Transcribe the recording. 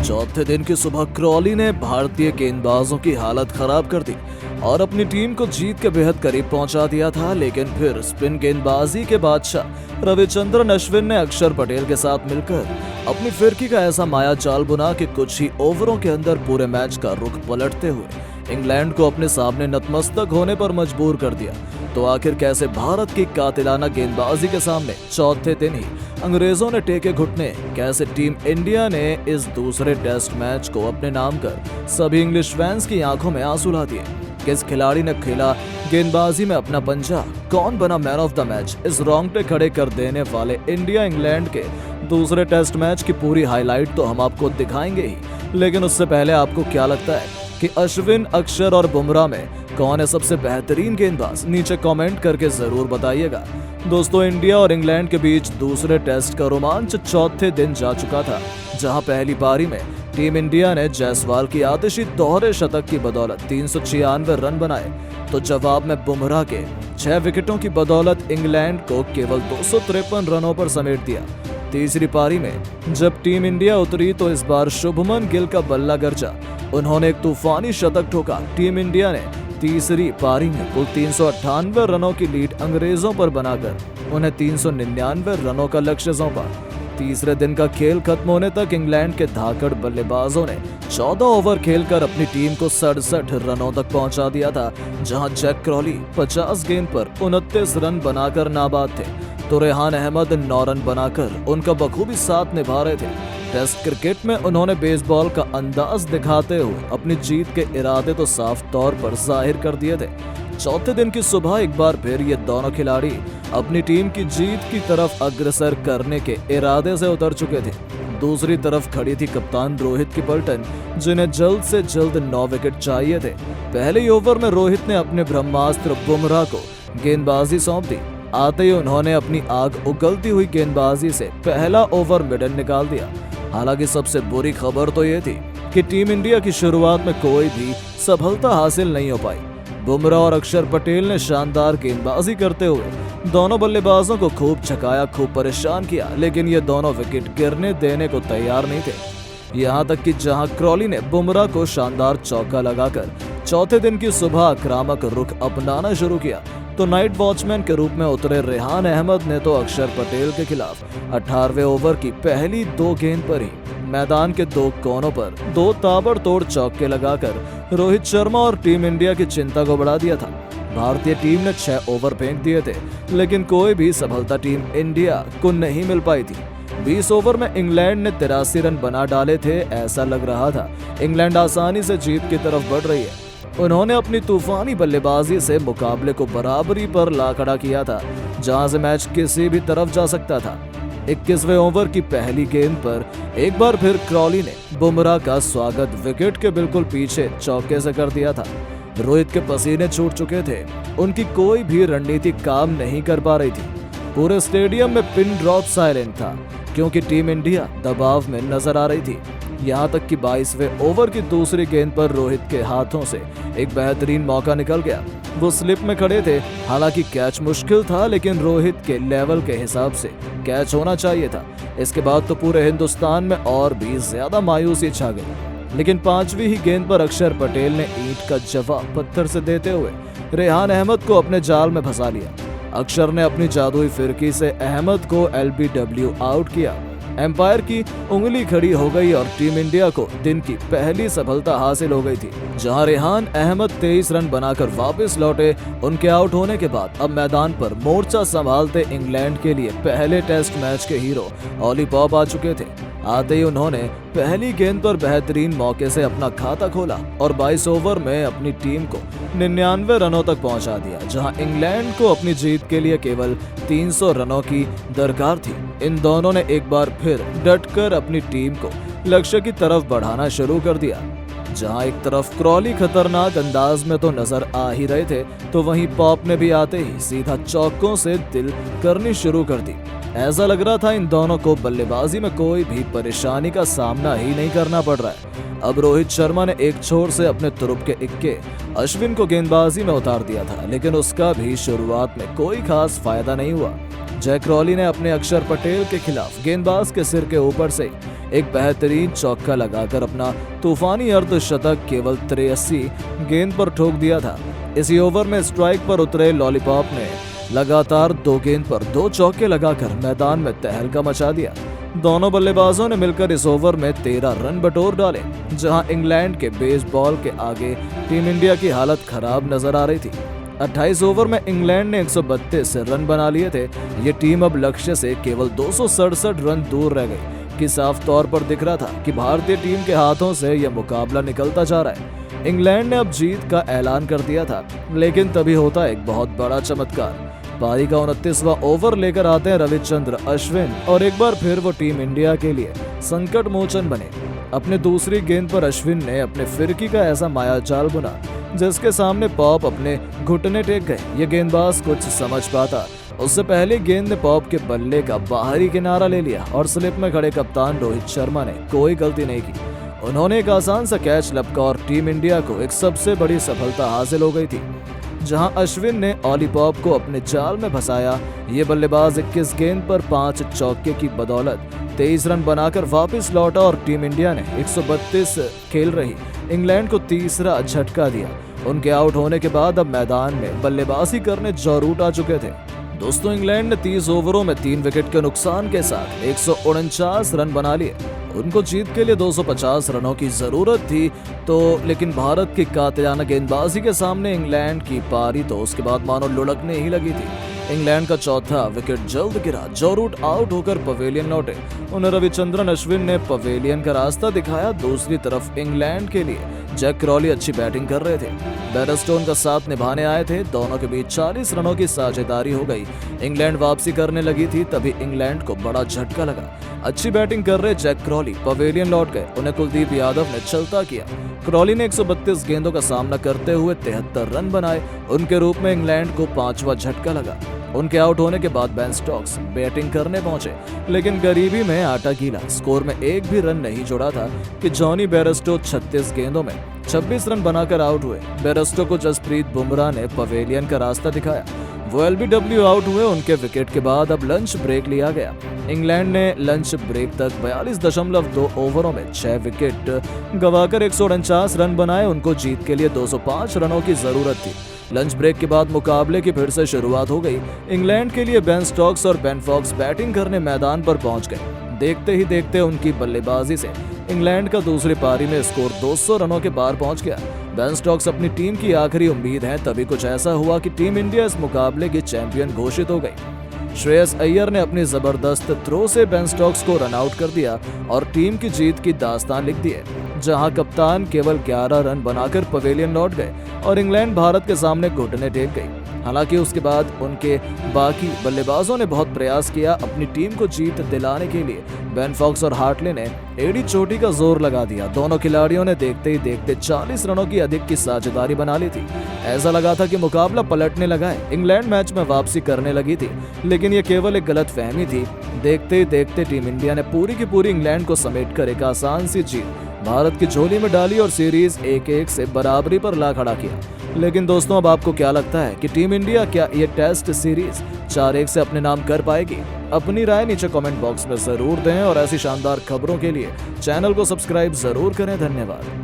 चौथे दिन की सुबह क्रॉली ने भारतीय गेंदबाजों की हालत खराब कर दी और अपनी टीम को जीत के बेहद करीब पहुंचा दिया था। लेकिन फिर स्पिन गेंदबाजी के बादशाह रविचंद्रन अश्विन ने अक्षर पटेल के साथ मिलकर अपनी फिरकी का ऐसा माया जाल बुना कि कुछ ही ओवरों के अंदर पूरे मैच का रुख पलटते हुए इंग्लैंड को अपने सामने नतमस्तक होने पर मजबूर कर दिया। तो आखिर कैसे भारत की कातिलाना गेंदबाजी के सामने चौथे दिन ही अंग्रेजों ने टेके घुटने, कैसे टीम इंडिया ने इस दूसरे टेस्ट मैच को अपने नाम कर सभी इंग्लिश फैंस की आंखों में आंसू ला दिए, किस खिलाड़ी ने खेला गेंदबाजी में अपना पंजा, कौन बना मैन ऑफ द मैच, इस रोंगटे खड़े कर देने वाले इंडिया इंग्लैंड के दूसरे टेस्ट मैच की पूरी हाईलाइट तो हम आपको दिखाएंगे ही। लेकिन उससे पहले आपको क्या लगता है कि अश्विन, अक्षर और बुमराह में कौन है सबसे बेहतरीन गेंदबाज? नीचे कमेंट करके जरूर बताइएगा। दोस्तों, इंडिया और इंग्लैंड के बीच दूसरे टेस्ट का रोमांच चौथे दिन जा चुका था, जहां पहली पारी में टीम इंडिया ने जायसवाल की आतिशी दोहरे शतक की बदौलत 396 रन बनाए, तो जवाब में बुमराह के 6 विकेटों की बदौलत इंग्लैंड को केवल 253 रनों पर समेट दिया। तीसरी पारी में जब टीम इंडिया उतरी तो इस बार शुभमन गिल का बल्ला गरजा, उन्होंने एक तूफानी शतक ठोका। टीम इंडिया ने तीसरी पारी में कुल 398 रनों की लीड अंग्रेजों पर बनाकर उन्हें 399 रनों का लक्ष्य सौंपा। तीसरे दिन का खेल खत्म होने तक इंग्लैंड के धाकड़ बल्लेबाजों ने 14 ओवर खेलकर अपनी टीम को 67 रनों तक पहुंचा दिया था, जहां जैक क्रॉली 50 गेंद पर 29 रन बनाकर नाबाद थे, तो रेहान अहमद 9 रन बनाकर उनका बखूबी साथ निभा रहे थे। टेस्ट क्रिकेट में उन्होंने बेसबॉल का अंदाज दिखाते हुए अपनी जीत के इरादे तो साफ तौर पर जाहिर कर दिए थे। चौथे दिन की सुबह एक बार फिर ये दोनों खिलाड़ी अपनी टीम की जीत की तरफ अग्रसर करने के इरादे से उतर चुके थे। दूसरी तरफ खड़ी थी कप्तान रोहित की पलटन, जिन्हें जल्द से जल्द 9 विकेट चाहिए थे। पहले ही ओवर में रोहित ने अपने ब्रह्मास्त्र बुमराह को गेंदबाजी सौंप दी। आते ही उन्होंने अपनी आग उगलती हुई गेंदबाजी से पहला ओवर मिडल निकाल दिया। हालांकि सबसे बुरी खबर तो ये थी कि टीम इंडिया की शुरुआत में कोई भी सफलता हासिल नहीं हो पाई। बुमराह और अक्षर पटेल ने शानदार गेंदबाजी करते हुए दोनों बल्लेबाजों को खूब छकाया, खूब परेशान किया, लेकिन ये दोनों विकेट गिरने देने को तैयार नहीं थे। यहाँ तक कि जहां क्रॉली ने बुमराह को शानदार चौका लगाकर चौथे दिन की सुबह आक्रामक रुख अपनाना शुरू किया, तो नाइट वॉचमैन के रूप में उतरे रेहान अहमद ने तो अक्षर पटेल के खिलाफ 18वें ओवर की पहली 2 गेंद पर ही मैदान के 2 कोनों पर 2 ताबड़तोड़ चौके लगाकर रोहित शर्मा और टीम इंडिया की चिंता को बढ़ा दिया था। भारतीय टीम ने 6 ओवर फेंक दिए थे, लेकिन कोई भी सफलता टीम इंडिया को नहीं मिल पाई थी। 20 ओवर में इंग्लैंड ने 83 रन बना डाले थे। ऐसा लग रहा था इंग्लैंड आसानी से जीत की तरफ बढ़ रही है। उन्होंने अपनी तूफानी बल्लेबाजी से मुकाबले को बराबरी पर ला खड़ा किया था, जहां से मैच किसी भी तरफ जा सकता था। 21वें ओवर की पहली गेंद पर एक बार फिर क्रॉली ने बुमराह का स्वागत विकेट के बिल्कुल पीछे चौके से कर दिया था। रोहित के पसीने छूट चुके थे, उनकी कोई भी रणनीति काम नहीं कर पा रही थी। पूरे स्टेडियम में पिन ड्रॉप साइलेंट था, क्योंकि टीम इंडिया दबाव में नजर आ रही थी। यहाँ तक कि 22वें ओवर की दूसरी गेंद पर रोहित के हाथों से एक बेहतरीन मौका निकल गया। वो स्लिप में खड़े थे, हालांकि कैच मुश्किल था, लेकिन रोहित के लेवल के हिसाब से कैच होना चाहिए था। इसके बाद तो पूरे हिंदुस्तान में और भी ज्यादा मायूसी छा गई। लेकिन 5वीं ही गेंद पर अक्षर पटेल ने ईंट का जवाब पत्थर से देते हुए रेहान अहमद को अपने जाल में फंसा लिया। अक्षर ने अपनी जादुई फिरकी से अहमद को LBW आउट किया। एम्पायर की उंगली खड़ी हो गई और टीम इंडिया को दिन की पहली सफलता हासिल हो गई थी। जहां रेहान अहमद 23 रन बनाकर वापस लौटे। उनके आउट होने के बाद अब मैदान पर मोर्चा संभालते इंग्लैंड के लिए पहले टेस्ट मैच के हीरो ऑली पॉप आ चुके थे। आते ही उन्होंने पहली गेंद पर बेहतरीन मौके से अपना खाता खोला और 22 ओवर में अपनी टीम को 99 रनों तक पहुंचा दिया, जहां इंग्लैंड को अपनी जीत के लिए केवल 300 रनों की दरकार थी। इन दोनों ने एक बार फिर डटकर अपनी टीम को लक्ष्य की तरफ बढ़ाना शुरू कर दिया। जहां एक तरफ क्रॉली खतरनाक अंदाज में तो नजर आ ही रहे थे, तो वहीं पॉप ने भी आते ही सीधा चौकों से दिल करनी शुरू कर दी। ऐसा लग रहा था इन दोनों को बल्लेबाजी में कोई भी परेशानी का सामना ही नहीं करना पड़ रहा है। अब रोहित शर्मा ने एक छोर से अपने तुरुप के इक्के अश्विन को गेंदबाजी में उतार दिया था, लेकिन उसका भी शुरुआत में कोई खास फायदा नहीं हुआ। जय क्रॉली ने अपने अक्षर पटेल के खिलाफ गेंदबाज के सिर के ऊपर से एक बेहतरीन चौका लगाकर अपना तूफानी अर्धशतक केवल 83 गेंद पर ठोक दिया था। इसी ओवर में स्ट्राइक पर उतरे लॉलीपॉप ने लगातार 2 गेंद पर 2 चौके लगाकर मैदान में तहलका मचा दिया। दोनों बल्लेबाजों ने मिलकर इस ओवर में 13 रन बटोर डाले, जहां इंग्लैंड के बेसबॉल के आगे टीम इंडिया की हालत खराब नजर आ रही थी। 28 ओवर में इंग्लैंड ने 132 रन बना लिए थे। ये टीम अब लक्ष्य से केवल 267 रन दूर रह गई, कि साफ तौर पर दिख रहा था कि भारतीय टीम के हाथों से यह मुकाबला निकलता जा रहा है। इंग्लैंड ने अब जीत का ऐलान कर दिया था, लेकिन तभी होता एक बहुत बड़ा चमत्कार। पारी का 29वां ओवर लेकर आते हैं रविचंद्र अश्विन, और एक बार फिर वो टीम इंडिया के लिए संकट मोचन बने। अपने दूसरी गेंद पर अश्विन ने अपने फिरकी का ऐसा मायाजाल बुना जिसके सामने पॉप अपने घुटने टेक गए। ये गेंदबाज कुछ समझ पाता उससे पहले गेंद ने पॉप के बल्ले का बाहरी किनारा ले लिया, और स्लिप में खड़े कप्तान रोहित शर्मा ने कोई गलती नहीं की। उन्होंने एक आसान सा कैच लपका और टीम इंडिया को एक सबसे बड़ी सफलता हासिल हो गई थी। जहां अश्विन ने लॉलीपॉप को अपने जाल में फंसाया, ये बल्लेबाज 21 गेंद पर 5 चौके की बदौलत 23 रन बनाकर वापस लौटा, और टीम इंडिया ने 132 खेल रही इंग्लैंड को तीसरा झटका दिया। उनके आउट होने के बाद अब मैदान में बल्लेबाजी करने जरूर आ चुके थे। दोस्तों, इंग्लैंड ने 30 ओवरों में 3 विकेट के नुकसान के साथ 149 रन बना लिए। उनको जीत के लिए 250 रनों की जरूरत थी, लेकिन भारत की कातिलाना गेंदबाजी के सामने इंग्लैंड की पारी तो उसके बाद मानो लुढ़कने ही लगी थी। इंग्लैंड का चौथा विकेट जल्द गिरा। जो रूट आउट होकर पवेलियन लौटे, उन्हें रविचंद्रन अश्विन ने पवेलियन का रास्ता दिखाया। दूसरी तरफ इंग्लैंड के लिए जैक क्रॉली अच्छी बैटिंग कर रहे थे। बेयरस्टो का साथ निभाने आए थे। दोनों के बीच 40 रनों की साझेदारी हो गई। इंग्लैंड वापसी करने लगी थी, तभी इंग्लैंड को बड़ा झटका लगा। अच्छी बैटिंग कर रहे जैक क्रॉली पवेलियन लौट गए। उन्हें कुलदीप यादव ने चलता किया। क्रॉली ने 132 गेंदों का सामना करते हुए 73 रन बनाए। उनके रूप में इंग्लैंड को 5वां झटका लगा। उनके आउट होने के बाद बेन स्टोक्स बैटिंग करने पहुंचे, लेकिन गरीबी में आटा गीला। स्कोर में एक भी रन नहीं जोड़ा था कि जॉनी बेयरस्टो 36 गेंदों में 26 रन बनाकर आउट हुए। बेयरस्टो को जसप्रीत बुमराह ने पवेलियन का रास्ता दिखाया। वो एलबीडब्ल्यू आउट हुए। उनके विकेट के बाद अब लंच ब्रेक लिया गया। इंग्लैंड ने लंच ब्रेक तक 42.2 ओवरों में 6 विकेट गंवाकर 149 रन बनाए। उनको जीत के लिए 205 रनों की जरूरत थी। लंच ब्रेक के बाद मुकाबले की फिर से शुरुआत हो गई। इंग्लैंड के लिए बेन स्टोक्स और बेन फॉक्स बैटिंग करने मैदान पर पहुंच गए। देखते ही देखते उनकी बल्लेबाजी से इंग्लैंड का दूसरी पारी में स्कोर 200 रनों के पार पहुंच गया। बेन स्टोक्स अपनी टीम की आखिरी उम्मीद है। तभी कुछ ऐसा हुआ कि टीम इंडिया इस मुकाबले की चैंपियन घोषित हो गई। श्रेयस अय्यर ने अपनी जबरदस्त थ्रो से बेन स्टोक्स को रन आउट कर दिया और टीम की जीत की दास्तान लिख दी है। जहां कप्तान केवल 11 रन बनाकर पवेलियन लौट गए और इंग्लैंड भारत के सामने घुटने टेक गई। हालांकि उसके बाद उनके बाकी बल्लेबाजों ने बहुत प्रयास किया अपनी टीम को जीत दिलाने के लिए। बेन फॉक्स और हार्टले ने एड़ी चोटी का जोर लगा दिया। दोनों खिलाड़ियों ने देखते ही देखते 40 रनों की अधिक की साझेदारी बना ली थी। ऐसा लगा था कि मुकाबला पलटने लगा है। इंग्लैंड मैच में वापसी करने लगी थी, लेकिन यह केवल एक गलत फहमी थी। देखते ही देखते टीम इंडिया ने पूरी की पूरी इंग्लैंड को समेटकर एक आसान सी जीत भारत की झोली में डाली और सीरीज 1-1 से बराबरी पर ला खड़ा किया। लेकिन दोस्तों, अब आपको क्या लगता है कि टीम इंडिया क्या ये टेस्ट सीरीज 4-1 से अपने नाम कर पाएगी? अपनी राय नीचे कमेंट बॉक्स में जरूर दें और ऐसी शानदार खबरों के लिए चैनल को सब्सक्राइब जरूर करें। धन्यवाद।